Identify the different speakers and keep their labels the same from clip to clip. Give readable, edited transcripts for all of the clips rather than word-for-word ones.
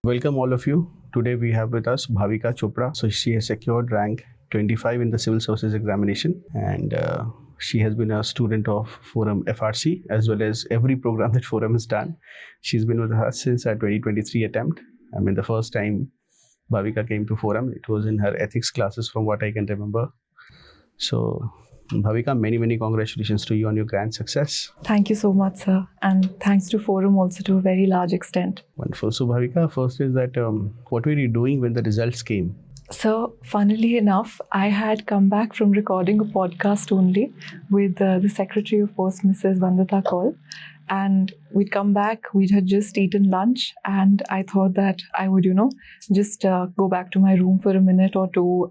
Speaker 1: Welcome all of you. Today we have with us Bhavika Chopra. So she has secured rank 25 in the civil services examination, and she has been a student of Forum FRC as well as every program that Forum has done. She's been with us since our 2023 attempt. I mean, the first time Bhavika came to Forum, it was in her ethics classes from what I can remember. So Bhavika, many congratulations to you on your grand success.
Speaker 2: Thank you so much, sir. And thanks to Forum also to a very large extent.
Speaker 1: Wonderful. So Bhavika, first is that what were you doing when the results came?
Speaker 2: So, funnily enough, I had come back from recording a podcast only with the Secretary of Post, Mrs. Vandita Kaul. And we'd come back, we had just eaten lunch, and I thought that I would, just go back to my room for a minute or two,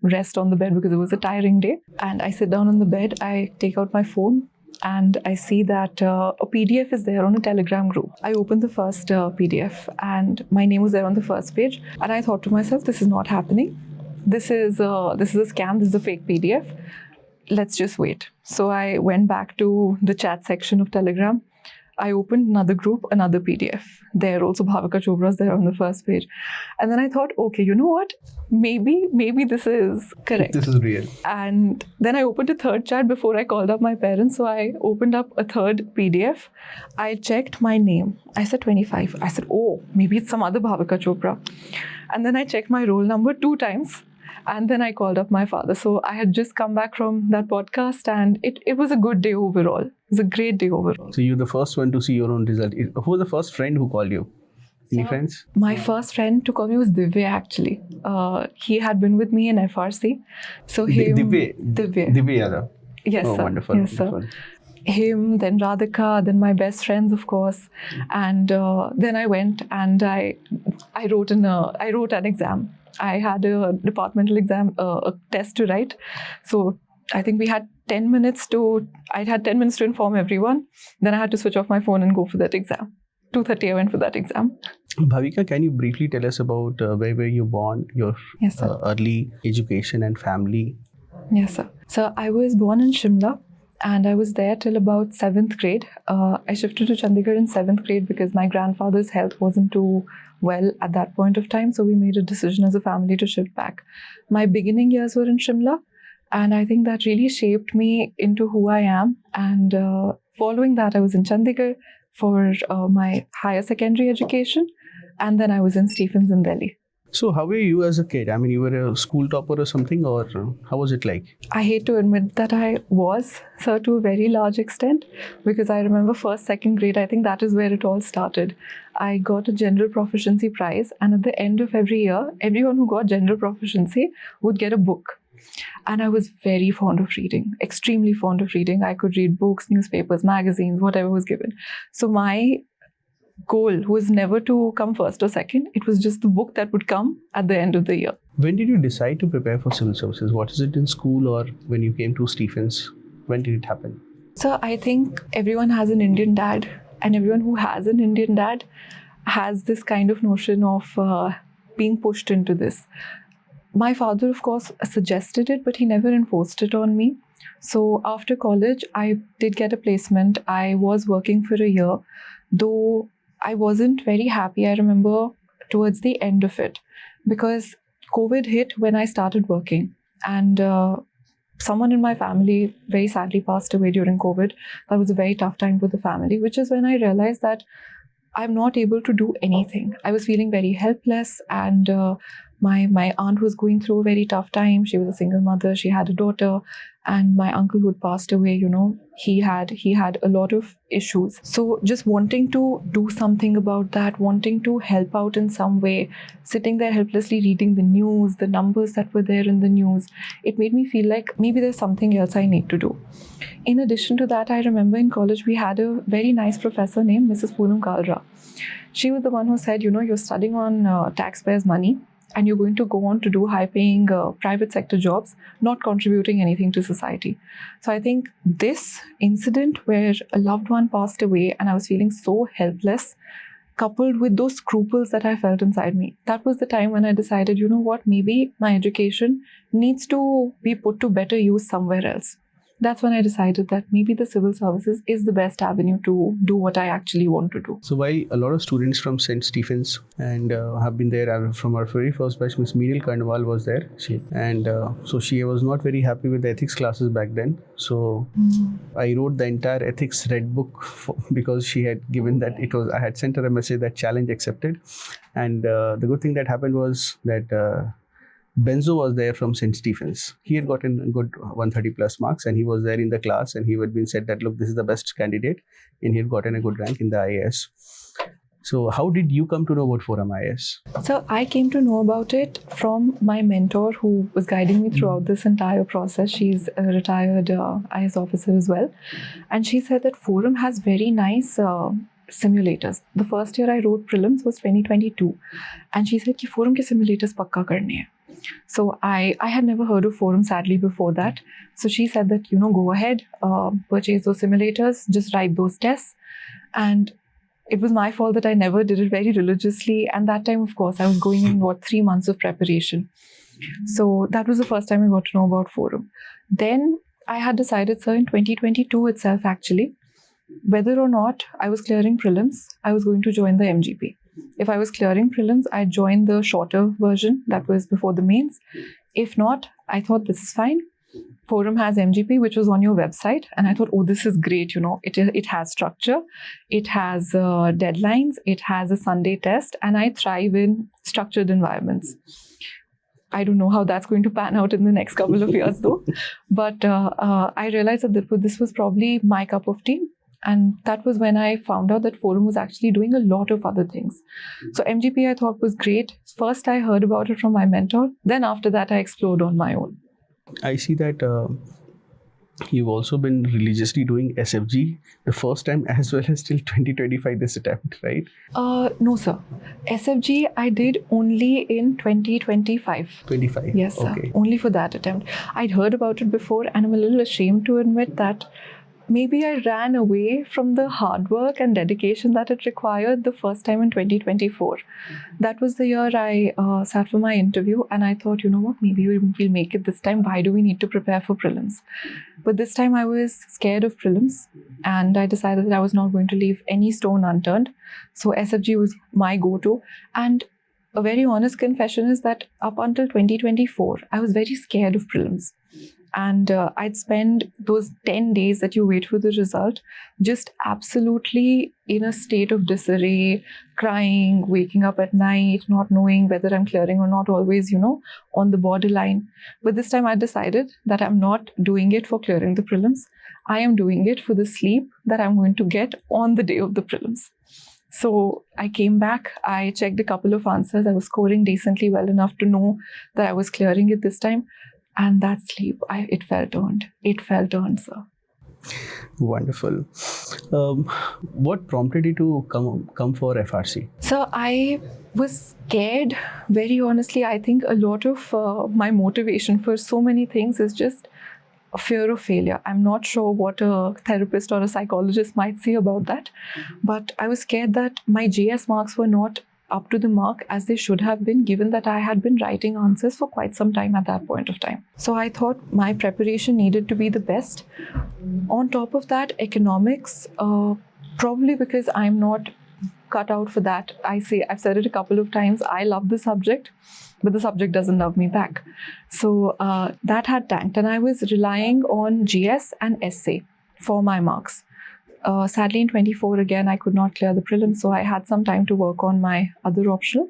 Speaker 2: rest on the bed because it was a tiring day. And I sit down on the bed, I take out my phone, and I see that a PDF is there on a Telegram group. I opened the first PDF, and my name was there on the first page. And I thought to myself, this is not happening. This is a scam. This is a fake PDF. Let's just wait. So I went back to the chat section of Telegram. I opened another group, another PDF. There also Bhavika Chopra is there on the first page. And then I thought, okay, you know what? Maybe this is correct.
Speaker 1: This is real.
Speaker 2: And then I opened a third chat before I called up my parents. So I opened up a third PDF. I checked my name. I said 25. I said, oh, maybe it's some other Bhavika Chopra. And then I checked my roll number 2 times. And then I called up my father. So I had just come back from that podcast, and it was a good day overall. It was a great day overall.
Speaker 1: So you're the first one to see your own result. Who was the first friend who called you? Any friends?
Speaker 2: My first friend to call me was Divya, actually. He had been with me in FRC. So him... Divya
Speaker 1: Yadav.
Speaker 2: Yes,
Speaker 1: oh,
Speaker 2: sir.
Speaker 1: Wonderful.
Speaker 2: Yes,
Speaker 1: wonderful.
Speaker 2: Sir. Him, then Radhika, then my best friends, of course. And then I went and I wrote an exam. I had a departmental exam, a test to write. So I think we had 10 minutes I had 10 minutes to inform everyone. Then I had to switch off my phone and go for that exam. 2:30 I went for that exam.
Speaker 1: Bhavika, can you briefly tell us about where were you born, your
Speaker 2: Yes, sir.
Speaker 1: Early education and family?
Speaker 2: Yes, sir. So I was born in Shimla, and I was there till about 7th grade. I shifted to Chandigarh in 7th grade because my grandfather's health wasn't too well at that point of time. So we made a decision as a family to shift back. My beginning years were in Shimla, and I think that really shaped me into who I am. And following that, I was in Chandigarh for my higher secondary education. And then I was in Stephens in Delhi.
Speaker 1: So how were you as a kid? I mean, you were a school topper or something, or how was it like?
Speaker 2: I hate to admit that I was, sir, to a very large extent, because I remember 1st, 2nd grade, I think that is where it all started. I got a general proficiency prize, and at the end of every year, everyone who got general proficiency would get a book. And I was very fond of reading, extremely fond of reading. I could read books, newspapers, magazines, whatever was given. So my goal was never to come 1st or 2nd. It was just the book that would come at the end of the year.
Speaker 1: When did you decide to prepare for civil services? What is it in school or when you came to Stephens? When did it happen?
Speaker 2: So I think everyone has an Indian dad, and everyone who has an Indian dad has this kind of notion of being pushed into this. My father, of course, suggested it, but he never enforced it on me. So after college, I did get a placement. I was working for a year, though I wasn't very happy, I remember, towards the end of it, because COVID hit when I started working, and someone in my family very sadly passed away during COVID. That was a very tough time for the family, which is when I realized that I'm not able to do anything. I was feeling very helpless, and my aunt was going through a very tough time. She was a single mother. She had a daughter, and my uncle who had passed away, he had a lot of issues. So just wanting to do something about that, wanting to help out in some way, sitting there helplessly reading the news, the numbers that were there in the news, it made me feel like maybe there's something else I need to do. In addition to that, I remember in college we had a very nice professor named Mrs. Poonam Kalra. She was the one who said, you're studying on taxpayers' money, and you're going to go on to do high-paying private sector jobs, not contributing anything to society. So I think this incident where a loved one passed away and I was feeling so helpless, coupled with those scruples that I felt inside me, that was the time when I decided, maybe my education needs to be put to better use somewhere else. that's when I decided that maybe the civil services is the best avenue to do what I actually want to do.
Speaker 1: So while a lot of students from St. Stephen's and have been there from our very first batch, Miss Meenil Karnwal was there. So she was not very happy with the ethics classes back then. So I wrote the entire ethics red book because she had given that I had sent her a message that challenge accepted. And the good thing that happened was that Benzo was there from St. Stephen's. He had gotten a good 130 plus marks and he was there in the class and he had been said that, look, this is the best candidate and he had gotten a good rank in the IAS. So how did you come to know about ForumIAS?
Speaker 2: So I came to know about it from my mentor who was guiding me throughout this entire process. She's a retired IAS officer as well. And she said that Forum has very nice simulators. The first year I wrote prelims was 2022. And she said ki Forum ke simulators pakka karne hai. So I had never heard of Forum sadly before that. So she said that, go ahead, purchase those simulators, just write those tests. And it was my fault that I never did it very religiously. And that time, of course, I was going in 3 months of preparation. So that was the first time I got to know about Forum. Then I had decided, sir, in 2022 itself, actually, whether or not I was clearing prelims, I was going to join the MGP. If I was clearing prelims, I'd join the shorter version that was before the mains. If not, I thought this is fine. Forum has MGP, which was on your website. And I thought, oh, this is great. It has structure. It has deadlines. It has a Sunday test. And I thrive in structured environments. I don't know how that's going to pan out in the next couple of years, though. But I realized that this was probably my cup of tea. And that was when I found out that Forum was actually doing a lot of other things. So MGP I thought was great. First I heard about it from my mentor. Then after that I explored on my own.
Speaker 1: I see that you've also been religiously doing SFG the first time as well as till 2025 this attempt, right?
Speaker 2: No, sir. SFG I did only in 2025.
Speaker 1: 25?
Speaker 2: Yes, sir.
Speaker 1: Okay.
Speaker 2: Only for that attempt. I'd heard about it before and I'm a little ashamed to admit that maybe I ran away from the hard work and dedication that it required the first time in 2024. That was the year I sat for my interview and I thought, you know what, maybe we'll make it this time. Why do we need to prepare for prelims? But this time I was scared of prelims and I decided that I was not going to leave any stone unturned. So SFG was my go-to. And a very honest confession is that up until 2024, I was very scared of prelims. And I'd spend those 10 days that you wait for the result just absolutely in a state of disarray, crying, waking up at night, not knowing whether I'm clearing or not, always, on the borderline. But this time I decided that I'm not doing it for clearing the prelims. I am doing it for the sleep that I'm going to get on the day of the prelims. So I came back, I checked a couple of answers. I was scoring decently well enough to know that I was clearing it this time. And that sleep, it felt earned. It felt earned, sir.
Speaker 1: Wonderful. What prompted you to come for FRC?
Speaker 2: So I was scared. Very honestly, I think a lot of my motivation for so many things is just a fear of failure. I'm not sure what a therapist or a psychologist might say about that. But I was scared that my JS marks were not up to the mark as they should have been, given that I had been writing answers for quite some time at that point of time. So I thought my preparation needed to be the best. On top of that, economics, probably because I'm not cut out for that. I've said it a couple of times, I love the subject, but the subject doesn't love me back. So that had tanked and I was relying on GS and essay for my marks. Sadly, in 24, again, I could not clear the prelims, so I had some time to work on my other optional.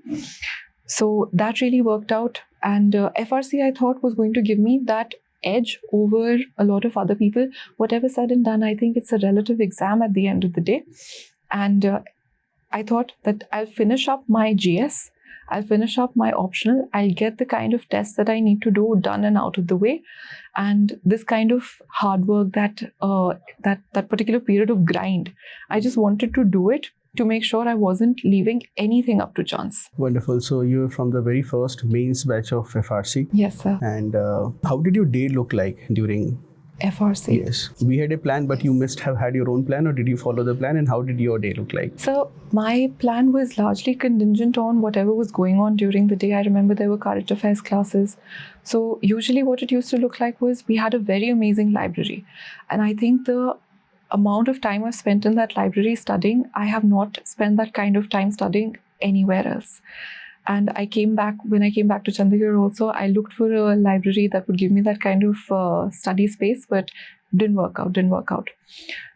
Speaker 2: So that really worked out. And FRC, I thought, was going to give me that edge over a lot of other people. Whatever said and done, I think it's a relative exam at the end of the day. And I thought that I'll finish up my GS, I'll finish up my optional, I'll get the kind of tests that I need to do done and out of the way. And this kind of hard work, that particular period of grind, I just wanted to do it to make sure I wasn't leaving anything up to chance.
Speaker 1: Wonderful. So you were from the very first mains batch of FRC.
Speaker 2: Yes, sir.
Speaker 1: And how did your day look like during
Speaker 2: FRC.
Speaker 1: Yes. We had a plan, but you must have had your own plan, or did you follow the plan, and how did your day look like?
Speaker 2: So my plan was largely contingent on whatever was going on during the day. I remember there were current affairs classes. So usually what it used to look like was we had a very amazing library. And I think the amount of time I've spent in that library studying, I have not spent that kind of time studying anywhere else. And when I came back to Chandigarh also, I looked for a library that would give me that kind of study space, but didn't work out.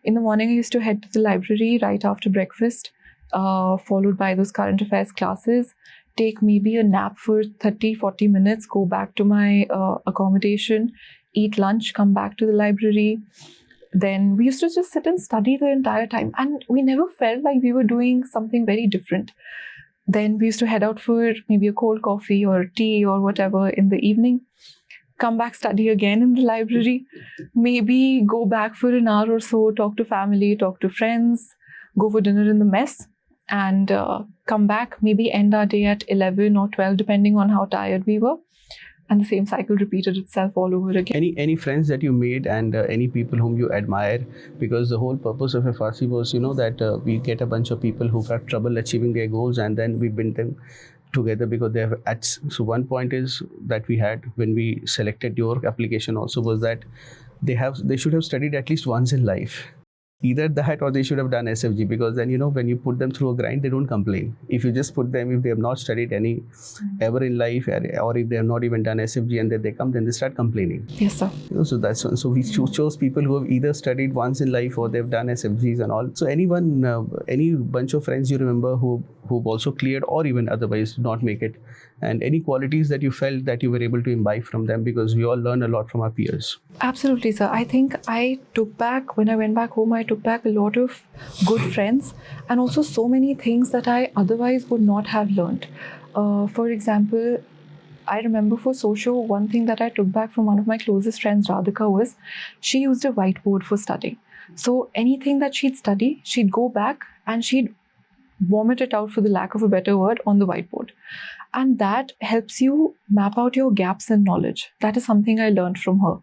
Speaker 2: In the morning, I used to head to the library right after breakfast, followed by those current affairs classes, take maybe a nap for 30-40 minutes, go back to my accommodation, eat lunch, come back to the library. Then we used to just sit and study the entire time, and we never felt like we were doing something very different. Then we used to head out for maybe a cold coffee or tea or whatever in the evening, come back, study again in the library, maybe go back for an hour or so, talk to family, talk to friends, go for dinner in the mess, and come back, maybe end our day at 11 or 12, depending on how tired we were. And the same cycle repeated itself all over again.
Speaker 1: Any friends that you made, and any people whom you admire? Because the whole purpose of FRC was, that we get a bunch of people who have trouble achieving their goals, and then we bring them together because they have so one point is that we had when we selected your application also was that they should have studied at least once in life. Either that or they should have done SFG, because then when you put them through a grind, they don't complain. If you just put them, if they have not studied any ever in life, or if they have not even done SFG and then they come, then they start complaining.
Speaker 2: Yes, sir.
Speaker 1: So we chose people who have either studied once in life or they've done SFGs and all. So any bunch of friends you remember who've also cleared or even otherwise did not make it, and any qualities that you felt that you were able to imbibe from them, because we all learn a lot from our peers.
Speaker 2: Absolutely, sir. I think when I went back home, I took back a lot of good friends and also so many things that I otherwise would not have learned. For example, I remember for socio, one thing that I took back from one of my closest friends, Radhika, was she used a whiteboard for studying. So anything that she'd study, she'd go back and she'd vomit it out, for the lack of a better word, on the whiteboard. And that helps you map out your gaps in knowledge. That is something I learned from her.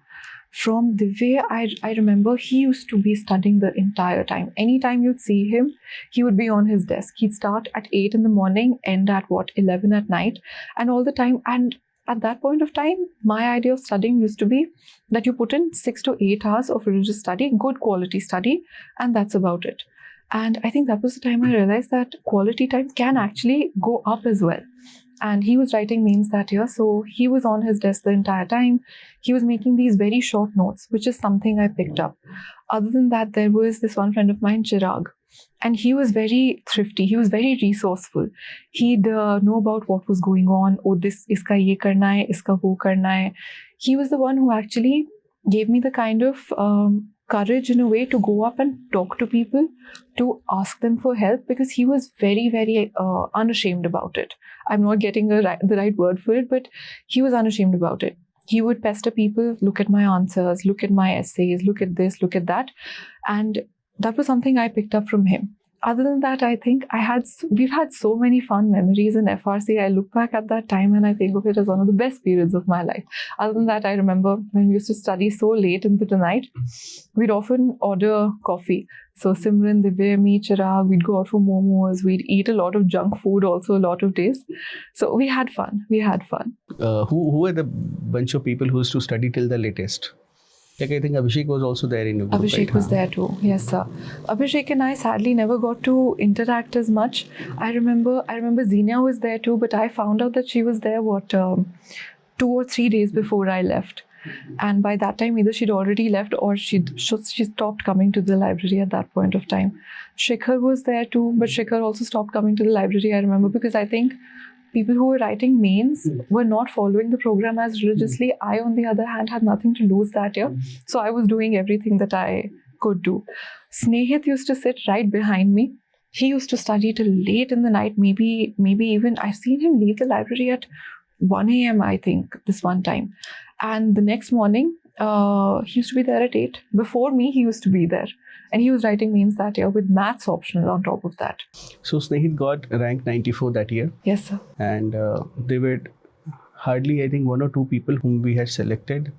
Speaker 2: From the way I remember, he used to be studying the entire time. Anytime you'd see him, he would be on his desk. He'd start at 8 in the morning, end at 11 at night, and all the time. And at that point of time, my idea of studying used to be that you put in 6 to 8 hours of religious study, good quality study, and that's about it. And I think that was the time I realized that quality time can actually go up as well. And he was writing mains that year, so he was on his desk the entire time. He was making these very short notes, which is something I picked up. Other than that, there was this one friend of mine, Chirag, and he was very thrifty. He was very resourceful. He'd know about what was going on. Oh, this iska ye karna hai, iska wo karna hai. He was the one who actually gave me the kind of courage in a way to go up and talk to people, to ask them for help, because he was very, very unashamed about it. I'm not getting the right word for it, but he was unashamed about it. He would pester people, look at my answers, look at my essays, look at this, look at that. And that was something I picked up from him. Other than that, I think we've had so many fun memories in FRC. I look back at that time and I think of it as one of the best periods of my life. Other than that, I remember when we used to study so late into the night, we'd often order coffee. So Simran, Divya, me, Chirag, we'd go out for momos. We'd eat a lot of junk food also a lot of days. So we had fun.
Speaker 1: Who were the bunch of people who used to study till the latest? Like, I think Abhishek was also there in your group.
Speaker 2: Abhishek was there too. Yes, sir. Abhishek and I sadly never got to interact as much. I remember Zenia was there too, but I found out that she was there 2 or 3 days before I left. And by that time, either she'd already left or she stopped coming to the library at that point of time. Shikhar was there too, but Shikhar also stopped coming to the library, I remember, because I think people who were writing mains were not following the program as religiously. I, on the other hand, had nothing to lose that year. So I was doing everything that I could do. Snehit used to sit right behind me. He used to study till late in the night, maybe even I've seen him leave the library at 1 a.m. I think this one time. And the next morning, he used to be there at 8. Before me, he used to be there. And he was writing mains that year with maths optional on top of that.
Speaker 1: So Snehit got rank 94 that year.
Speaker 2: Yes, sir.
Speaker 1: And hardly, I think, one or two people whom we had selected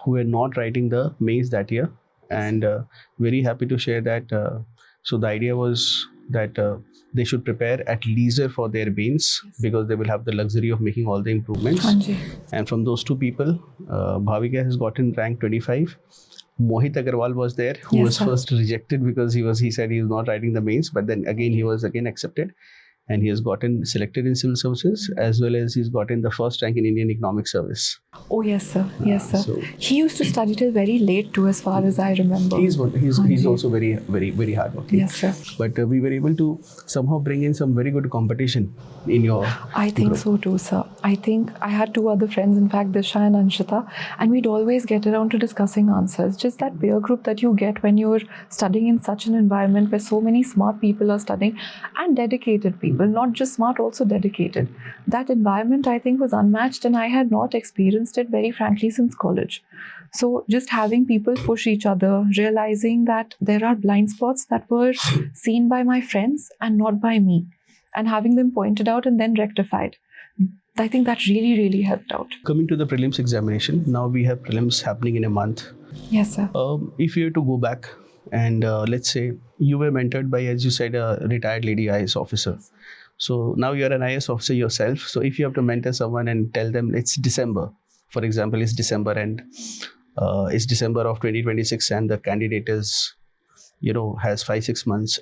Speaker 1: who were not writing the mains that year. And very happy to share that. So the idea was that they should prepare at leisure for their mains, because they will have the luxury of making all the improvements.
Speaker 2: Hanji.
Speaker 1: And from those two people, Bhavika has gotten rank 25. Mohit Agarwal was there, who
Speaker 2: Yes,
Speaker 1: was
Speaker 2: sir.
Speaker 1: first rejected because he said he is not writing the mains, but then again he was again accepted, and he has gotten selected in civil services, as well as he's gotten the first rank in Indian Economic Service.
Speaker 2: Oh, yes, sir. Yes, sir.
Speaker 1: So
Speaker 2: He used to study till very late too, as far as I remember.
Speaker 1: he's
Speaker 2: Hanji.
Speaker 1: also very hardworking.
Speaker 2: Yes, sir.
Speaker 1: But we were able to somehow bring in some very good competition in your
Speaker 2: I think
Speaker 1: group.
Speaker 2: so too, sir. I think I had two other friends, in fact, Disha and Anshita, and we'd always get around to discussing answers. Just that peer group that you get when you're studying in such an environment where so many smart people are studying, and dedicated people, not just smart, also dedicated. That environment, I think, was unmatched, and I had not experienced it, very frankly, since college. So just having people push each other, realizing that there are blind spots that were seen by my friends and not by me, and having them pointed out and then rectified. I think that really helped out.
Speaker 1: Coming to the prelims examination, now we have prelims happening in a month.
Speaker 2: Yes, sir.
Speaker 1: If you were to go back and let's say you were mentored by, as you said, a retired lady IAS officer. So now you're an IAS officer yourself. So if you have to mentor someone and tell them it's December, for example, it's December and it's December of 2026 and the candidate is, has 5-6 months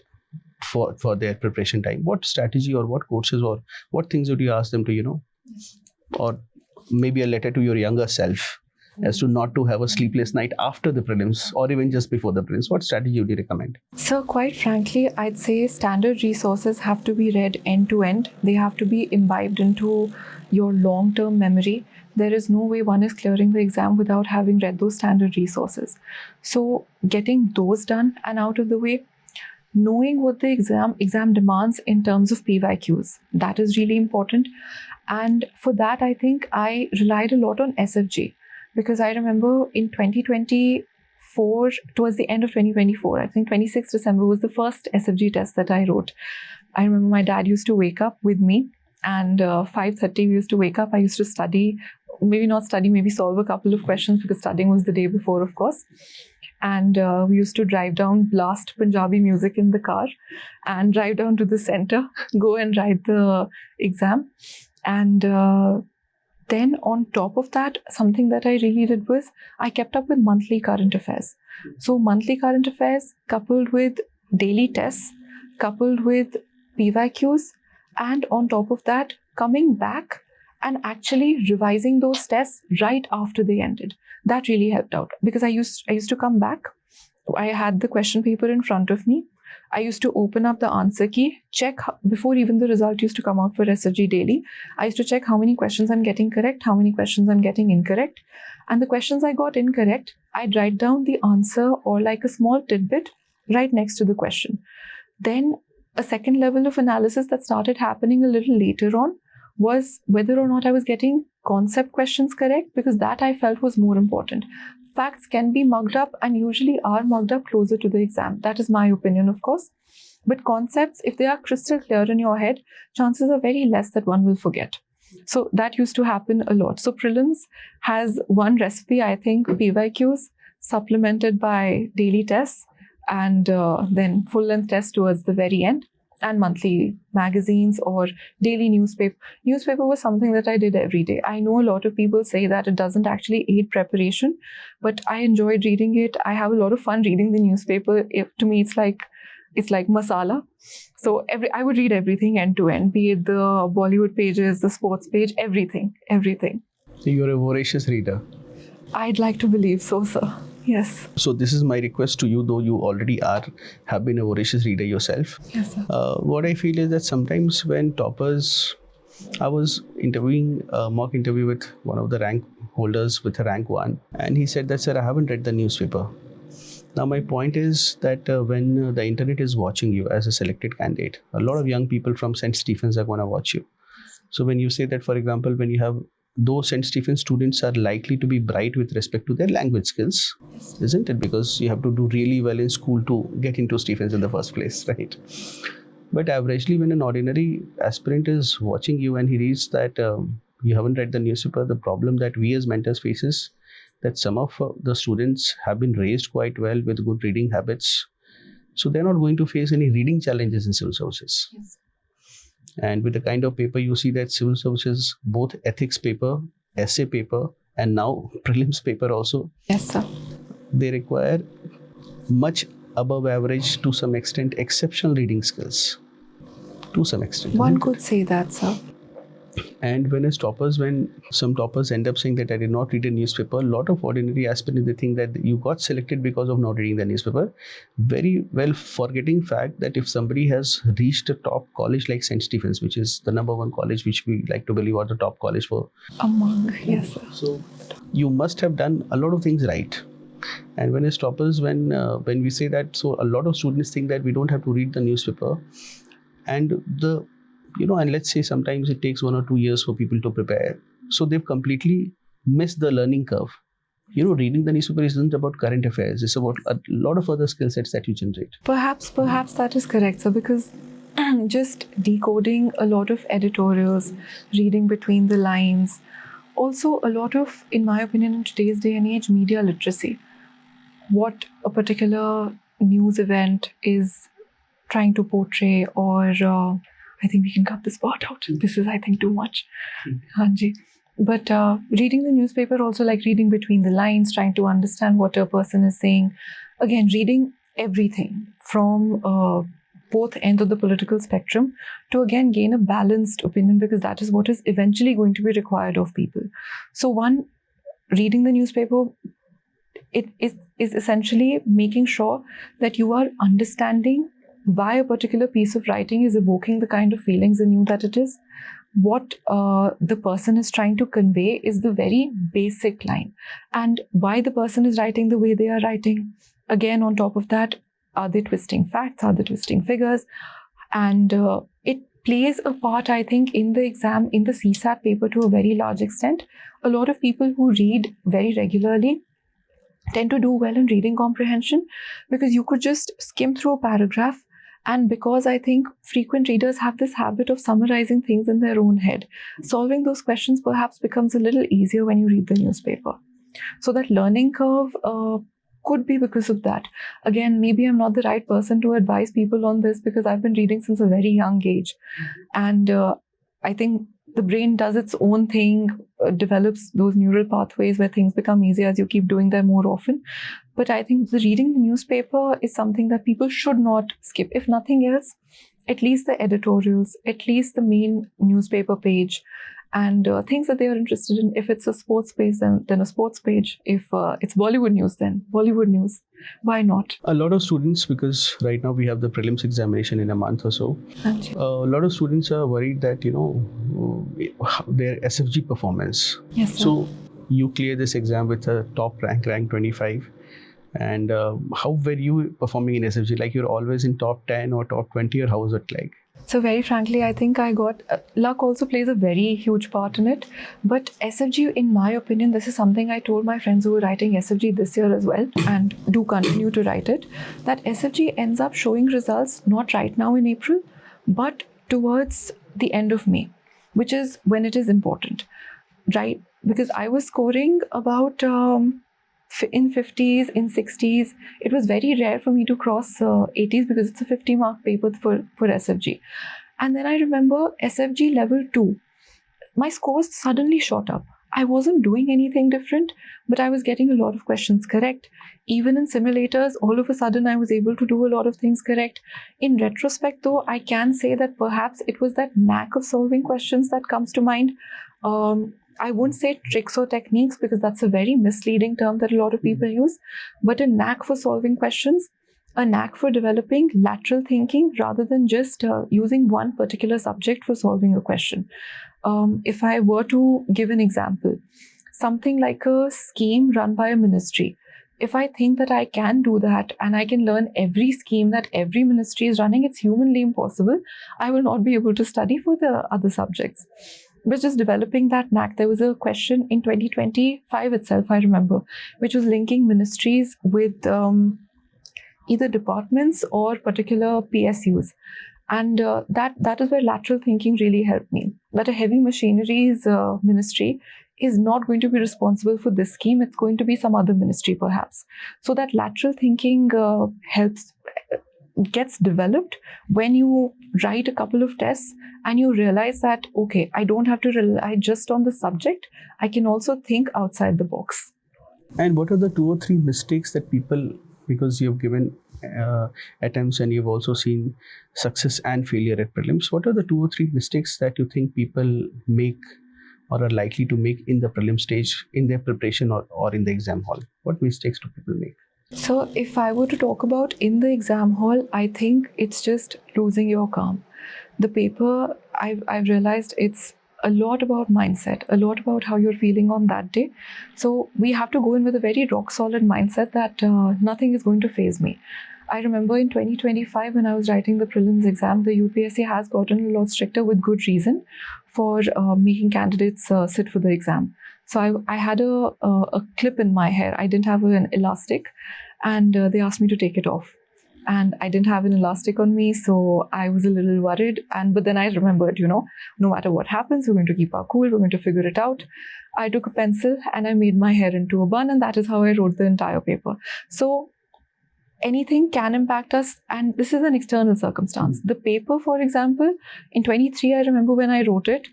Speaker 1: for their preparation time, what strategy or what courses or what things would you ask them to, or maybe a letter to your younger self as to not to have a sleepless night after the prelims or even just before the prelims? What strategy would you recommend?
Speaker 2: So quite frankly, I'd say standard resources have to be read end to end. They have to be imbibed into your long-term memory. There is no way one is clearing the exam without having read those standard resources. So getting those done and out of the way, knowing what the exam demands in terms of PYQs, that is really important. And for that, I think I relied a lot on SFG, because I remember in 2024, towards the end of 2024, I think 26th December was the first SFG test that I wrote. I remember my dad used to wake up with me, and 5:30 we used to wake up. I used to study, maybe not study, maybe solve a couple of questions, because studying was the day before, of course. And we used to drive down, blast Punjabi music in the car, and drive down to the center, go and write the exam. And then on top of that, something that I really did was I kept up with monthly current affairs. So monthly current affairs coupled with daily tests, coupled with PYQs, and on top of that, coming back and actually revising those tests right after they ended. That really helped out, because I used to come back. I had the question paper in front of me. I used to open up the answer key, check before even the result used to come out for SFG daily. I used to check how many questions I'm getting correct, how many questions I'm getting incorrect. And the questions I got incorrect, I'd write down the answer or like a small tidbit right next to the question. Then a second level of analysis that started happening a little later on was whether or not I was getting concept questions correct, because that I felt was more important. Facts can be mugged up and usually are mugged up closer to the exam. That is my opinion, of course. But concepts, if they are crystal clear in your head, chances are very less that one will forget. So that used to happen a lot. So prelims has one recipe, I think, PYQs supplemented by daily tests, and then full-length tests towards the very end, and monthly magazines or daily newspaper. Newspaper was something that I did every day. I know a lot of people say that it doesn't actually aid preparation, but I enjoyed reading it. I have a lot of fun reading the newspaper. To me, it's like masala. So I would read everything end to end, be it the Bollywood pages, the sports page, everything.
Speaker 1: So you're a voracious reader.
Speaker 2: I'd like to believe so, sir. Yes.
Speaker 1: So this is my request to you, though you already have been a voracious reader yourself.
Speaker 2: Yes, sir.
Speaker 1: What I feel is that sometimes when toppers, I was interviewing a mock interview with one of the rank holders with a rank 1, and he said that, sir, I haven't read the newspaper. Now my point is that when the internet is watching you as a selected candidate, a lot of young people from St. Stephen's are going to watch you. So when you say that, for example, when you have those St. Stephen's students are likely to be bright with respect to their language skills, isn't it? Because you have to do really well in school to get into Stephen's in the first place, right? But averagely, when an ordinary aspirant is watching you and he reads that you haven't read the newspaper. The problem that we as mentors face is that some of the students have been raised quite well with good reading habits. So they're not going to face any reading challenges in civil services.
Speaker 2: Yes.
Speaker 1: And with the kind of paper you see that civil services, both ethics paper, essay paper, and now prelims paper also,
Speaker 2: Yes, sir.
Speaker 1: they require much above average, to some extent, exceptional reading skills. To some extent.
Speaker 2: One could say that, sir.
Speaker 1: And when some toppers end up saying that I did not read a newspaper, a lot of ordinary aspirants, they think that you got selected because of not reading the newspaper, very well forgetting fact that if somebody has reached a top college like St. Stephen's, which is the number one college which we like to believe are the top college for
Speaker 2: Among, yes, sir.
Speaker 1: So you must have done a lot of things right. And when as toppers, when we say that, so a lot of students think that we don't have to read the newspaper, and and let's say sometimes it takes 1 or 2 years for people to prepare. So they've completely missed the learning curve. Reading the newspaper isn't about current affairs. It's about a lot of other skill sets that you generate.
Speaker 2: Perhaps that is correct, sir, because just decoding a lot of editorials, reading between the lines, also a lot of, in my opinion, in today's day and age, media literacy. What a particular news event is trying to portray, or I think we can cut this part out. This is, I think, too much. Hanji. But reading the newspaper also, like reading between the lines, trying to understand what a person is saying. Again, reading everything from both ends of the political spectrum to again gain a balanced opinion, because that is what is eventually going to be required of people. So one, reading the newspaper, it is essentially making sure that you are understanding why a particular piece of writing is evoking the kind of feelings in you that it is. What the person is trying to convey is the very basic line, and why the person is writing the way they are writing. Again, on top of that, are they twisting facts? Are they twisting figures? And it plays a part, I think, in the exam, in the CSAT paper to a very large extent. A lot of people who read very regularly tend to do well in reading comprehension, because you could just skim through a paragraph, and because I think frequent readers have this habit of summarizing things in their own head, solving those questions perhaps becomes a little easier when you read the newspaper. So that learning curve could be because of that. Again, maybe I'm not the right person to advise people on this, because I've been reading since a very young age. And I think the brain does its own thing, develops those neural pathways where things become easier as you keep doing them more often. But I think reading the newspaper is something that people should not skip. If nothing else, at least the editorials, at least the main newspaper page, and things that they are interested in. If it's a sports page, then a sports page. If it's Bollywood news, then Bollywood news. Why not?
Speaker 1: A lot of students, because right now we have the prelims examination in a month or so, a lot of students are worried that, their SFG performance.
Speaker 2: Yes, sir.
Speaker 1: So you clear this exam with a top rank 25. And how were you performing in SFG? Like you're always in top 10 or top 20, or how was it like?
Speaker 2: So very frankly, I think I got luck also plays a very huge part in it. But SFG, in my opinion, this is something I told my friends who were writing SFG this year as well, and do continue to write it, that SFG ends up showing results not right now in April, but towards the end of May, which is when it is important, right? Because I was scoring about in 50s, in 60s. It was very rare for me to cross 80s, because it's a 50-mark paper for SFG. And then I remember SFG level 2, my scores suddenly shot up. I wasn't doing anything different, but I was getting a lot of questions correct. Even in simulators, all of a sudden I was able to do a lot of things correct. In retrospect though, I can say that perhaps it was that knack of solving questions that comes to mind. I won't say tricks or techniques, because that's a very misleading term that a lot of people use, but a knack for solving questions, a knack for developing lateral thinking rather than just using one particular subject for solving a question. If I were to give an example, something like a scheme run by a ministry, if I think that I can do that and I can learn every scheme that every ministry is running, it's humanly impossible. I will not be able to study for the other subjects. But just developing that knack. There was a question in 2025 itself, I remember, which was linking ministries with either departments or particular PSUs. And that is where lateral thinking really helped me. That a heavy machineries ministry is not going to be responsible for this scheme. It's going to be some other ministry perhaps. So that lateral thinking gets developed when you write a couple of tests and you realize that, okay, I don't have to rely just on the subject. I can also think outside the box.
Speaker 1: And what are the 2 or 3 mistakes that people, because you've given attempts and you've also seen success and failure at prelims, what are the 2 or 3 mistakes that you think people make or are likely to make in the prelim stage in their preparation or in the exam hall? What mistakes do people make?
Speaker 2: So if I were to talk about in the exam hall, I think it's just losing your calm. The paper, I've realized it's a lot about mindset, a lot about how you're feeling on that day. So we have to go in with a very rock solid mindset that nothing is going to faze me. I remember in 2025 when I was writing the prelims exam, the UPSC has gotten a lot stricter with good reason for making candidates sit for the exam. So I had a clip in my hair. I didn't have an elastic, and they asked me to take it off. And I didn't have an elastic on me, so I was a little worried. But then I remembered, no matter what happens, we're going to keep our cool, we're going to figure it out. I took a pencil and I made my hair into a bun, and that is how I wrote the entire paper. So anything can impact us, and this is an external circumstance. The paper, for example, in 23, I remember when I wrote it,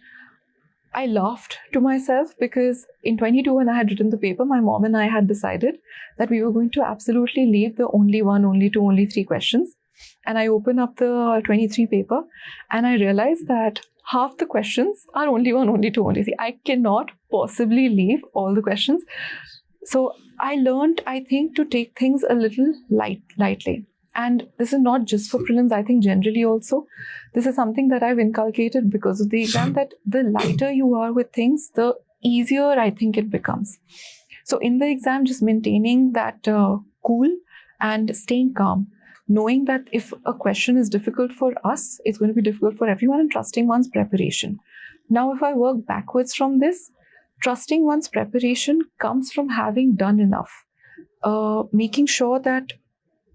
Speaker 2: I laughed to myself because in 22, when I had written the paper, my mom and I had decided that we were going to absolutely leave the only 1, only 2, only 3 questions. And I opened up the 23 paper and I realized that half the questions are only 1, only 2, only 3. I cannot possibly leave all the questions. So I learned, I think, to take things a little lightly. And this is not just for prelims, I think generally also. This is something that I've inculcated because of the exam, that the lighter you are with things, the easier I think it becomes. So in the exam, just maintaining that cool and staying calm, knowing that if a question is difficult for us, it's going to be difficult for everyone, and trusting one's preparation. Now, if I work backwards from this, trusting one's preparation comes from having done enough, making sure that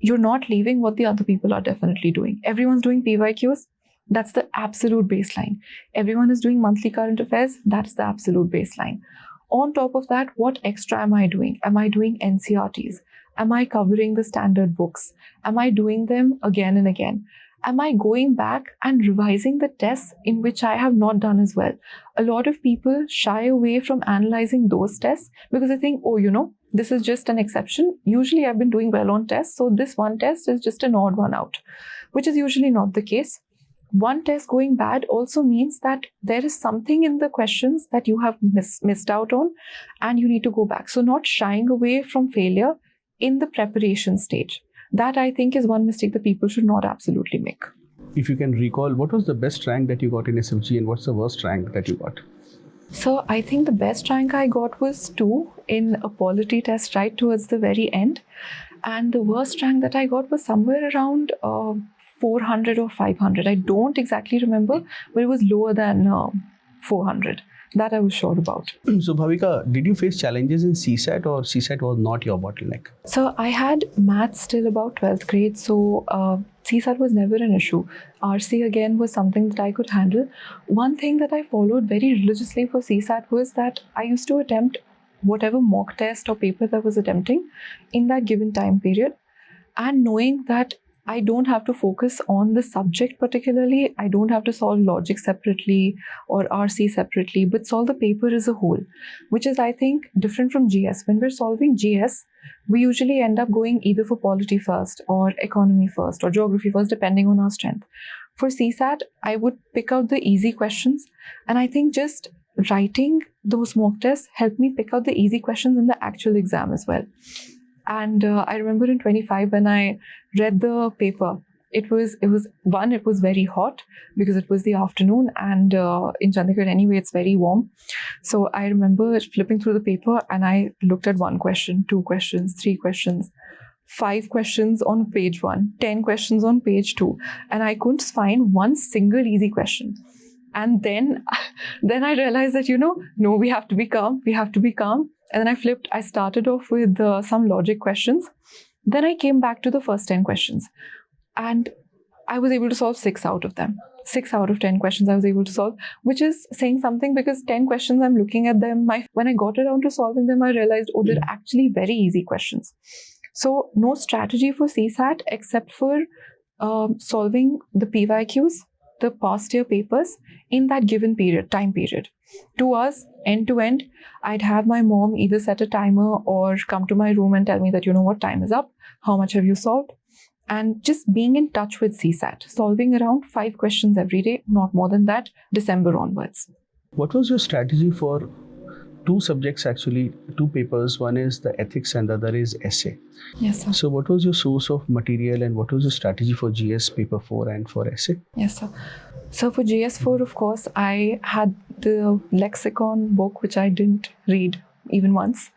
Speaker 2: you're not leaving what the other people are definitely doing. Everyone's doing PYQs. That's the absolute baseline. Everyone is doing monthly current affairs. That's the absolute baseline. On top of that, what extra am I doing? Am I doing NCRTs? Am I covering the standard books? Am I doing them again and again? Am I going back and revising the tests in which I have not done as well? A lot of people shy away from analyzing those tests because they think, this is just an exception. Usually I've been doing well on tests, so this one test is just an odd one out, which is usually not the case. One test going bad also means that there is something in the questions that you have missed out on and you need to go back. So not shying away from failure in the preparation stage. That, I think, is one mistake that people should not absolutely make.
Speaker 1: If you can recall, what was the best rank that you got in SFG and what's the worst rank that you got?
Speaker 2: So I think the best rank I got was 2 in a polity test right towards the very end. And the worst rank that I got was somewhere around 400 or 500. I don't exactly remember, but it was lower than 400. That I was sure about.
Speaker 1: So Bhavika, did you face challenges in CSAT or CSAT was not your bottleneck?
Speaker 2: So I had maths till about 12th grade. So CSAT was never an issue. RC again was something that I could handle. One thing that I followed very religiously for CSAT was that I used to attempt whatever mock test or paper that I was attempting in that given time period, and knowing that I don't have to focus on the subject particularly. I don't have to solve logic separately or RC separately, but solve the paper as a whole, which is, I think, different from GS. When we're solving GS, we usually end up going either for polity first or economy first or geography first, depending on our strength. For CSAT, I would pick out the easy questions, and I think just writing those mock tests helped me pick out the easy questions in the actual exam as well. And I remember in 25 when I read the paper, it was very hot because it was the afternoon, and in Chandigarh anyway it's very warm. So I remember flipping through the paper and I looked at 1 question, 2 questions, 3 questions, 5 questions on page 1, 10 questions on page 2, and I couldn't find one single easy question. And then I realized that, no, we have to be calm. And then I started off with some logic questions. Then I came back to the first 10 questions. And I was able to solve 6 out of them. 6 out of 10 questions I was able to solve, which is saying something because 10 questions I'm looking at them. When I got around to solving them, I realized, oh, they're actually very easy questions. So no strategy for CSAT except for solving the PYQs, the past year papers in that given time period. 2 hours, end to end. I'd have my mom either set a timer or come to my room and tell me that, you know what, time is up. How much have you solved? And just being in touch with CSAT, solving around 5 questions every day, not more than that, December onwards.
Speaker 1: What was your strategy for 2 subjects, actually 2 papers? One is the ethics and the other is essay.
Speaker 2: Yes, sir.
Speaker 1: So what was your source of material and what was your strategy for GS paper 4 and for essay?
Speaker 2: Yes, sir. So for GS4, of course, I had the lexicon book, which I didn't read even once.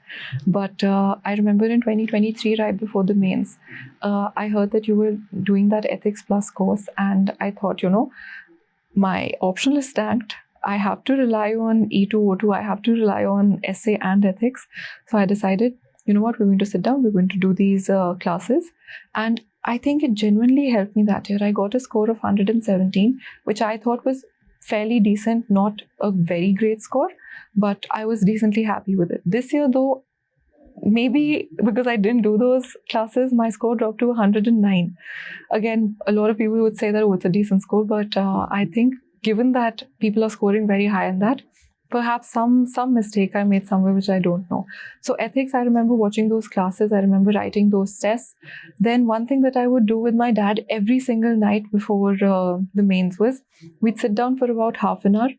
Speaker 2: But I remember in 2023, right before the mains, I heard that you were doing that Ethics Plus course. And I thought, you know, my optional is stacked. I have to rely on E2, O2. I have to rely on essay and ethics. So I decided, you know what, we're going to sit down. We're going to do these classes. And I think it genuinely helped me that year. I got a score of 117, which I thought was fairly decent, not a very great score, but I was decently happy with it. This year, though, maybe because I didn't do those classes, my score dropped to 109. Again, a lot of people would say that, oh, it's a decent score, but I think given that people are scoring very high in that, perhaps some mistake I made somewhere which I don't know. So ethics, I remember watching those classes. I remember writing those tests. Then one thing that I would do with my dad every single night before the mains was, we'd sit down for about half an hour,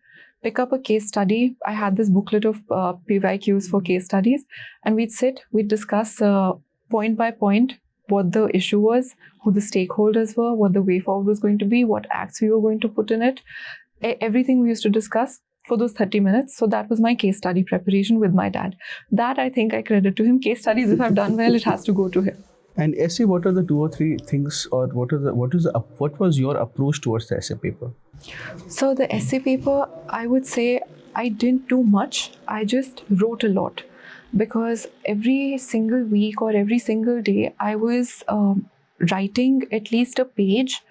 Speaker 2: pick up a case study. I had this booklet of PYQs for case studies, and we'd discuss point by point what the issue was, who the stakeholders were, what the way forward was going to be, what acts we were going to put in it. Everything we used to discuss for those 30 minutes. So that was my case study preparation with my dad. That I think I credit to him. Case studies, if I've done well, it has to go to him.
Speaker 1: And essay, what are the 2 or 3 things, or what was your approach towards the essay paper?
Speaker 2: So the essay paper, I would say I didn't do much. I just wrote a lot, because every single week or every single day, I was writing at least a page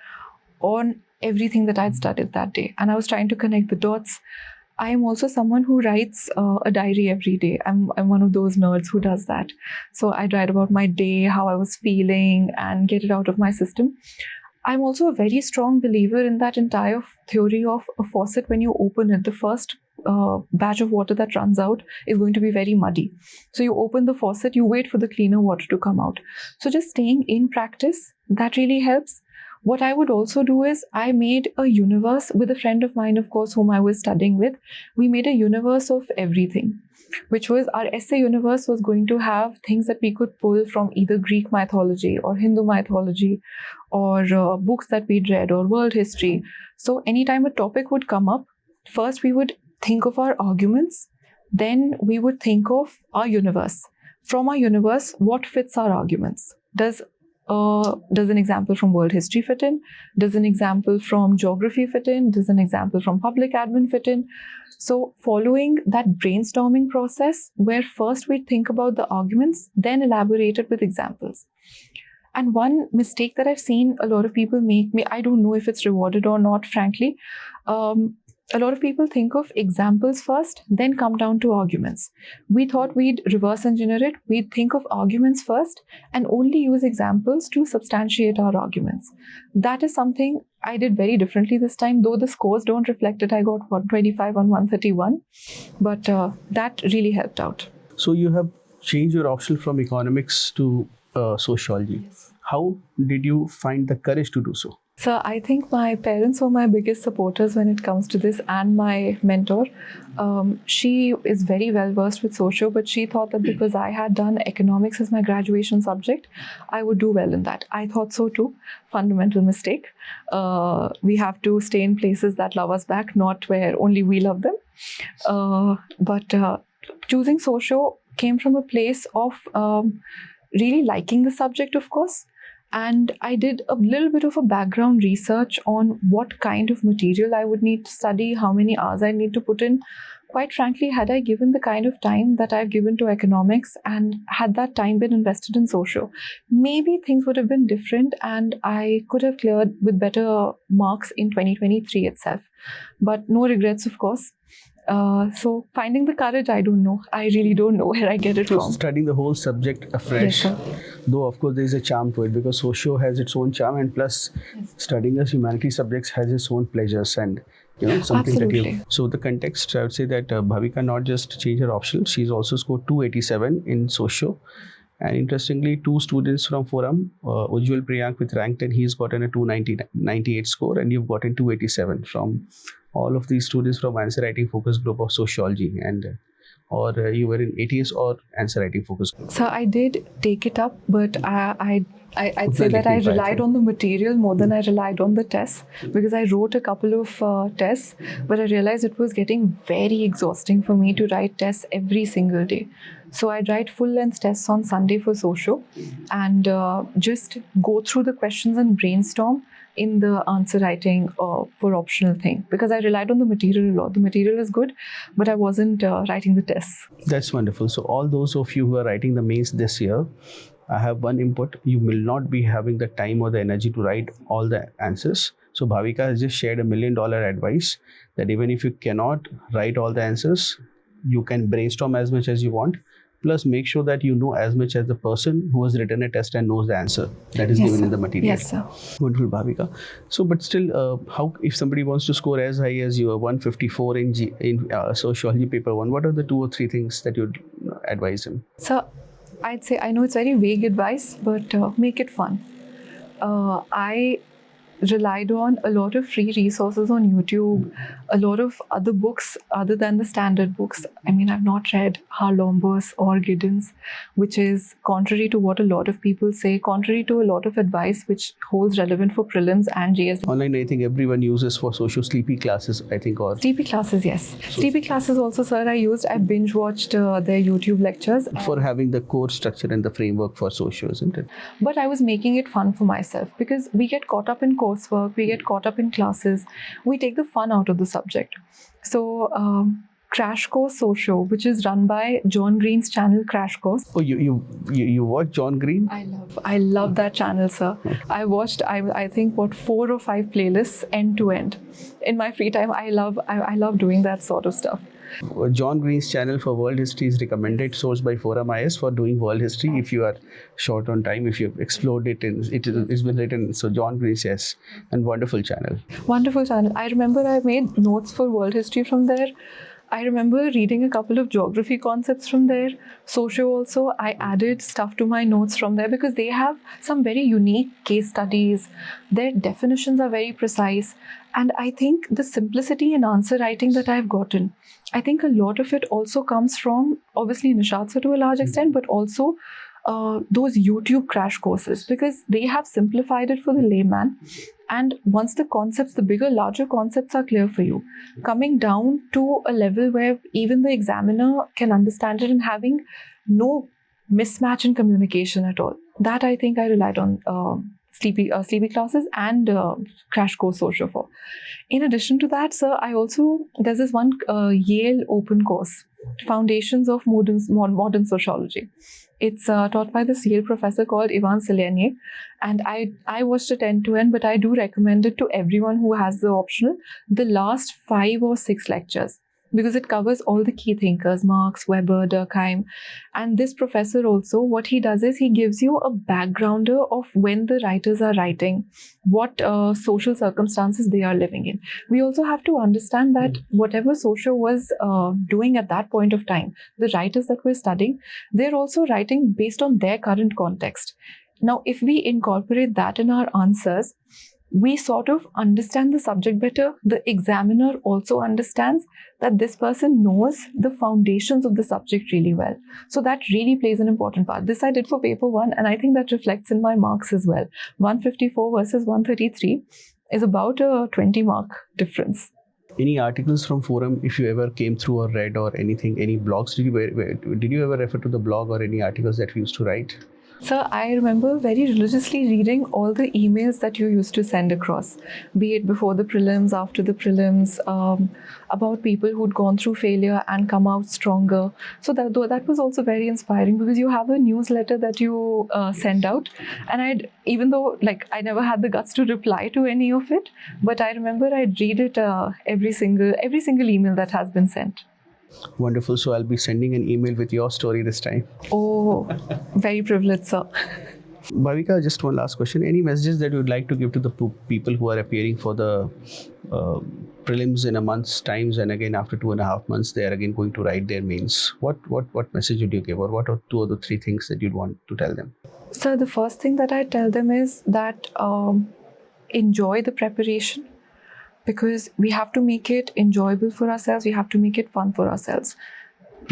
Speaker 2: on everything that I'd studied that day. And I was trying to connect the dots. I am also someone who writes a diary every day. I'm one of those nerds who does that. So I'd write about my day, how I was feeling, and get it out of my system. I'm also a very strong believer in that entire theory of a faucet. When you open it, the first batch of water that runs out is going to be very muddy. So you open the faucet, you wait for the cleaner water to come out. So just staying in practice, that really helps. What I would also do is, I made a universe with a friend of mine, of course, whom I was studying with. We made a universe of everything, which was our essay universe was going to have things that we could pull from either Greek mythology or Hindu mythology, or books that we'd read, or world history. So anytime a topic would come up, first we would think of our arguments, then we would think of our universe. From our universe, what fits our arguments? Does an example from world history fit in? Does an example from geography fit in? Does an example from public admin fit in? So following that brainstorming process, where first we think about the arguments, then elaborate it with examples. And one mistake that I've seen a lot of people make, I don't know if it's rewarded or not, frankly, a lot of people think of examples first, then come down to arguments. We thought we'd reverse engineer it. We'd think of arguments first and only use examples to substantiate our arguments. That is something I did very differently this time, though the scores don't reflect it. I got 125 on 131, but that really helped out.
Speaker 1: So you have changed your option from economics to sociology.
Speaker 2: Yes.
Speaker 1: How did you find the courage to do so?
Speaker 2: So I think my parents were my biggest supporters when it comes to this, and my mentor. She is very well versed with socio, but she thought that because I had done economics as my graduation subject, I would do well in that. I thought so too. Fundamental mistake. We have to stay in places that love us back, not where only we love them. But choosing socio came from a place of really liking the subject, of course. And I did a little bit of a background research on what kind of material I would need to study, how many hours I need to put in. quite frankly, had I given the kind of time that I've given to economics and had that time been invested in social, maybe things would have been different and I could have cleared with better marks in 2023 itself. But no regrets, of course. So finding the courage, I don't know. I really don't know where I get it
Speaker 1: So
Speaker 2: from.
Speaker 1: studying the whole subject afresh,
Speaker 2: Yes, sir.
Speaker 1: though of course there is a charm to it because socio has its own charm, and plus studying the humanity subjects has its own pleasures and something that
Speaker 2: Absolutely.
Speaker 1: you. So the context, I would say that Bhavika not just changed her option, she's also scored 287 in socio. And interestingly, two students from Forum, Ujjwal Priyank with rank 10, he's gotten a 298 score, and you've gotten 287 from all of these students from answer writing focus group of sociology, and or you were in ATS or answer writing focus group.
Speaker 2: So I did take it up, but I'd say
Speaker 1: Utna
Speaker 2: that I
Speaker 1: likhni
Speaker 2: relied
Speaker 1: paate.
Speaker 2: on the material more than I relied on the tests, because I wrote a couple of tests, but I realized it was getting very exhausting for me to write tests every single day. So I'd write full length tests on Sunday for social and just go through the questions and brainstorm in the answer writing for optional thing, because I relied on the material a lot. The material is good, but I wasn't writing the tests.
Speaker 1: That's wonderful. So all those of you who are writing the mains this year, I have one input. You will not be having the time or the energy to write all the answers. So Bhavika has just shared $1 million advice that even if you cannot write all the answers, you can brainstorm as much as you want. Plus, make sure that you know as much as the person who has written a test and knows the answer that is
Speaker 2: Yes,
Speaker 1: given
Speaker 2: sir.
Speaker 1: in the material.
Speaker 2: Yes, sir.
Speaker 1: Wonderful, Bhavika. So, but still, how if somebody wants to score as high as you are 154 in sociology paper 1, what are the 2 or 3 things that you'd advise him?
Speaker 2: So I'd say, I know it's very vague advice, but make it fun. I relied on a lot of free resources on YouTube, a lot of other books other than the standard books. I mean, I've not read Harlombos or Giddens, which is contrary to what a lot of people say, contrary to a lot of advice which holds relevant for prelims and GS.
Speaker 1: Online, I think everyone uses for social sleepy classes, I think, or
Speaker 2: Sleepy classes, yes. Sleepy classes also, sir, I binge watched their YouTube lectures.
Speaker 1: for having the core structure and the framework for social, isn't it?
Speaker 2: But I was making it fun for myself, because we get caught up in coursework, we get caught up in classes, we take the fun out of the subject. So, Crash Course Socio, which is run by John Green's channel Crash Course.
Speaker 1: Oh, you watch John Green?
Speaker 2: I love that channel, sir. I watched, I think, 4 or 5 playlists end to end. In my free time, I love doing that sort of stuff.
Speaker 1: John Green's channel for world history is recommended source by ForumIAS for doing world history. If you are short on time, if you've explored it, it's been written. So John Green's, yes, and wonderful channel.
Speaker 2: Wonderful channel. I remember I made notes for world history from there. I remember reading a couple of geography concepts from there. Socio also, I added stuff to my notes from there, because they have some very unique case studies. Their definitions are very precise. And I think the simplicity in answer writing that I've gotten, I think a lot of it also comes from, obviously, Nishad sir to a large extent, but also those YouTube crash courses, because they have simplified it for the layman. And once the concepts, the bigger, larger concepts are clear for you, coming down to a level where even the examiner can understand it and having no mismatch in communication at all. That I think I relied on sleepy classes and Crash Course Social for. In addition to that, sir, there's this one Yale open course, Foundations of Modern Sociology. It's taught by this Yale professor called Ivan Selenier, and I watched it end to end, but I do recommend it to everyone who has the optional, the last 5 or 6 lectures, because it covers all the key thinkers, Marx, Weber, Durkheim. And this professor also, what he does is he gives you a backgrounder of when the writers are writing, what social circumstances they are living in. We also have to understand that whatever Socio was doing at that point of time, the writers that we're studying, they're also writing based on their current context. Now, if we incorporate that in our answers, we sort of understand the subject better. The examiner also understands that this person knows the foundations of the subject really well. So that really plays an important part. This I did for paper 1, and I think that reflects in my marks as well. 154 versus 133 is about a 20 mark difference.
Speaker 1: Any articles from Forum, if you ever came through or read or anything, any blogs, did you ever refer to the blog or any articles that we used to write?
Speaker 2: So I remember very religiously reading all the emails that you used to send across, be it before the prelims, after the prelims, about people who'd gone through failure and come out stronger. So that was also very inspiring, because you have a newsletter that you send out, and even though like I never had the guts to reply to any of it, but I remember I'd read it every single email that has been sent.
Speaker 1: Wonderful. So I'll be sending an email with your story this time.
Speaker 2: Oh, very privileged, sir.
Speaker 1: Bhavika, just one last question. Any messages that you would like to give to the people who are appearing for the prelims in a month's times, and again after 2.5 months they are again going to write their mains? What message would you give, or what are 2 or the 3 things that you'd want to tell them?
Speaker 2: So the first thing that I tell them is that enjoy the preparation, because we have to make it enjoyable for ourselves. We have to make it fun for ourselves.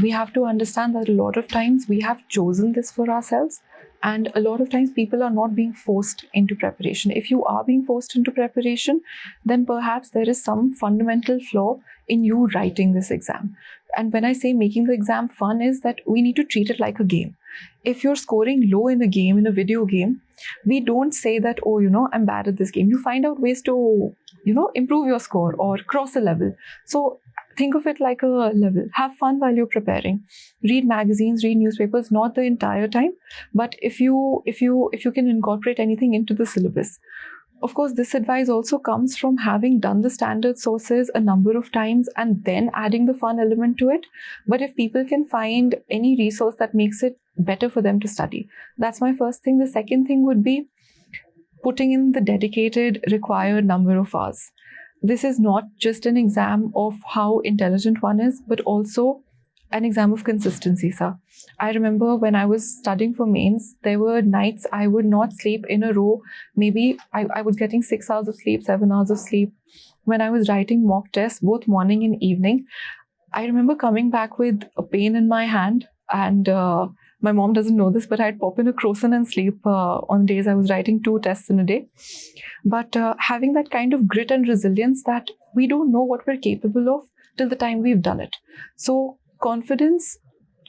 Speaker 2: We have to understand that a lot of times we have chosen this for ourselves, and a lot of times people are not being forced into preparation. If you are being forced into preparation, then perhaps there is some fundamental flaw in you writing this exam. And when I say making the exam fun, is that we need to treat it like a game. If you're scoring low in a game, in a video game, we don't say that, oh, I'm bad at this game. You find out ways to, improve your score or cross a level. So think of it like a level. Have fun while you're preparing. Read magazines, read newspapers, not the entire time, but if you can incorporate anything into the syllabus. Of course, this advice also comes from having done the standard sources a number of times and then adding the fun element to it. But if people can find any resource that makes it better for them to study, that's my first thing. The second thing would be putting in the dedicated required number of hours. This is not just an exam of how intelligent one is, but also an exam of consistency, sir. I remember when I was studying for mains, there were nights I would not sleep in a row. Maybe I was getting 6 hours of sleep, 7 hours of sleep. When I was writing mock tests, both morning and evening, I remember coming back with a pain in my hand, and my mom doesn't know this, but I'd pop in a croissant and sleep on days I was writing 2 tests in a day. But having that kind of grit and resilience that we don't know what we're capable of till the time we've done it. So confidence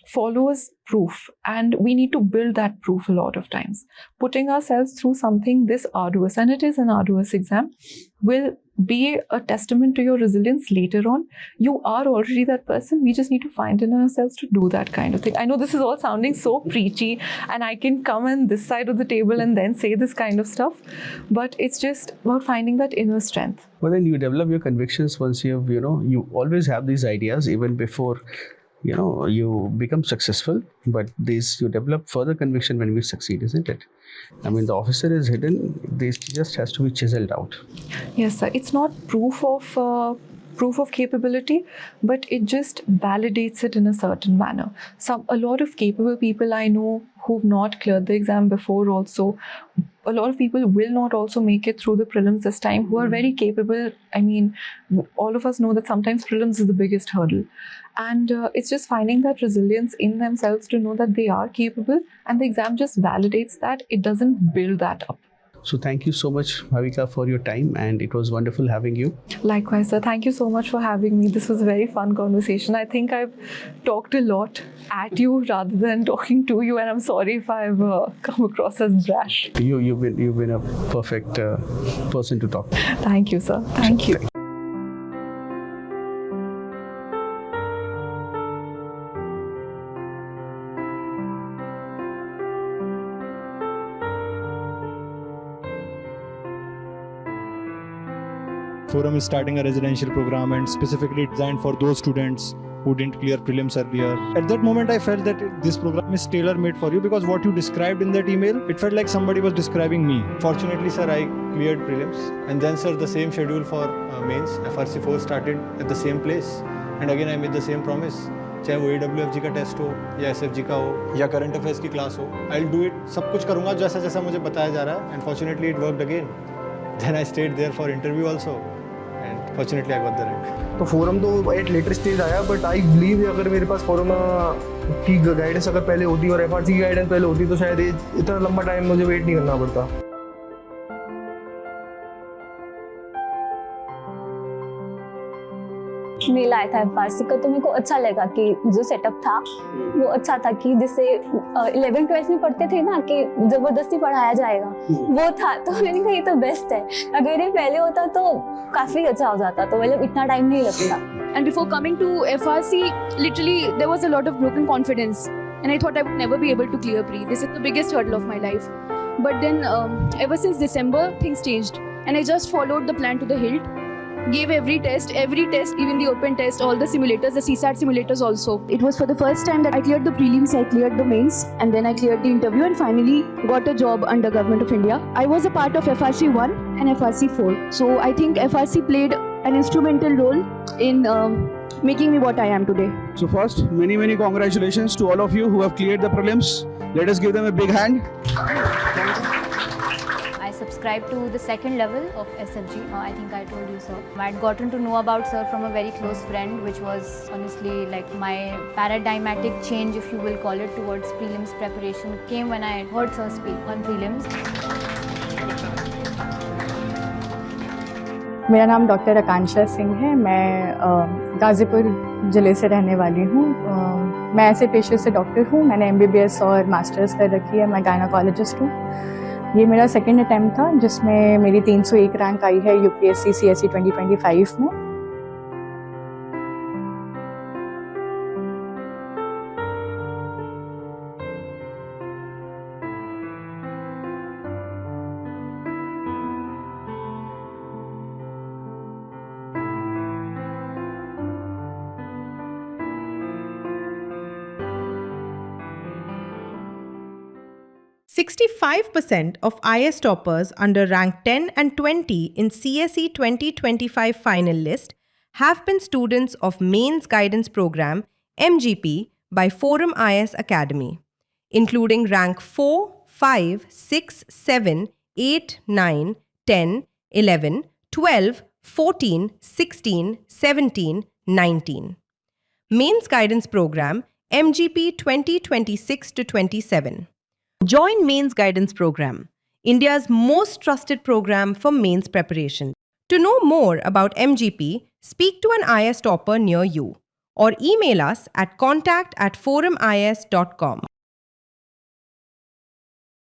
Speaker 2: follows proof, and we need to build that proof a lot of times. Putting ourselves through something this arduous, and it is an arduous exam, will be a testament to your resilience later on. You are already that person. We just need to find in ourselves to do that kind of thing. I know this is all sounding so preachy, and I can come on this side of the table and then say this kind of stuff, but it's just about finding that inner strength.
Speaker 1: Well, then you develop your convictions once you have, you always have these ideas even before you become successful, but you develop further conviction when we succeed, isn't it? I mean, the officer is hidden. This just has to be chiseled out.
Speaker 2: Yes, sir. It's not proof of capability, but it just validates it in a certain manner. A lot of capable people I know who've not cleared the exam before also, a lot of people will not also make it through the prelims this time, who are very capable. I mean, all of us know that sometimes prelims is the biggest hurdle. And it's just finding that resilience in themselves to know that they are capable, and the exam just validates that. It doesn't build that up.
Speaker 1: So thank you so much, Bhavika, for your time, and it was wonderful having you.
Speaker 2: Likewise, sir. Thank you so much for having me. This was a very fun conversation. I think I've talked a lot at you rather than talking to you, and I'm sorry if I've come across as brash.
Speaker 1: You've been a perfect person to talk to.
Speaker 2: Thank you, sir. Thank you.
Speaker 3: Forum is starting a residential program and specifically designed for those students who didn't clear prelims earlier. At that moment, I felt that this program is tailor-made for you, because what you described in that email, it felt like somebody was describing me. Fortunately, sir, I cleared prelims. And then, sir, the same schedule for mains, FRC 4 started at the same place. And again, I made the same promise. चाहे वो AWFG का test हो या SFG का हो या current affairs की class हो, I'll do it. सब कुछ करूँगा जैसा जैसा मुझे बताया जा रहा है. And fortunately, it worked again. Then I stayed there for interview also. And fortunately I got the rank.
Speaker 4: तो फोरम तो एट लेटर स्टेज आया, बट आई बिलीव अगर मेरे पास फोरम की गाइडेंस अगर पहले होती और FRC की गाइडेंस पहले होती तो शायद इतना लंबा टाइम मुझे वेट नहीं करना पड़ता.
Speaker 5: मेल आया था FRC का, तो मेरे को अच्छा लगा कि जो सेटअप था वो अच्छा था, कि जैसे 11th-12th में पढ़ते थे ना कि जबरदस्ती पढ़ाया जाएगा, वो था। तो मैंने कहा ये तो बेस्ट है, अगर ये पहले होता तो काफी अच्छा हो जाता, तो मतलब इतना टाइम नहीं लगता।
Speaker 6: And before coming to FRC, literally there was a lot of broken confidence, and I thought I would never be able to clear pre. This is the biggest hurdle of my life. But then, ever since December, things changed, and I just followed the plan to the hilt. Gave every test, even the open test, all the simulators, the CSAT simulators also. It was for the first time that I cleared the prelims, I cleared the mains, and then I cleared the interview and finally got a job under Government of India. I was a part of FRC 1 and FRC 4. So I think FRC played an instrumental role in making me what I am today.
Speaker 7: So first, many congratulations to all of you who have cleared the prelims. Let us give them a big hand.
Speaker 8: I subscribed to the second level of SFG. I think I told you so. I had gotten to know about sir from a very close friend, which was honestly like my paradigmatic change, if you will call it, towards prelims preparation came when I heard sir speak on prelims.
Speaker 9: मेरा नाम doctor Akanksha Singh है। मैं गाज़ीपुर ज़िले से रहने वाली हूँ। मैं ऐसे पेशे से डॉक्टर हूँ। मैंने MBBS और मास्टर्स कर रखी है। मैं गायनोकोलॉजिस्ट हूँ। ये मेरा सेकंड अटैम्प्ट था जिसमें मेरी 301 रैंक आई है UPSC CSE 2025 में।
Speaker 10: %65% of IS toppers under rank 10 and 20 in CSE 2025 final list have been students of Mains Guidance Program MGP by ForumIAS Academy, including rank 4, 5, 6, 7, 8, 9, 10, 11, 12, 14, 16, 17, 19. Mains Guidance Program MGP 2026-27. Join Mains Guidance Program, India's most trusted program for mains preparation. To know more about MGP, speak to an IS topper near you or email us at contact@forumias.com.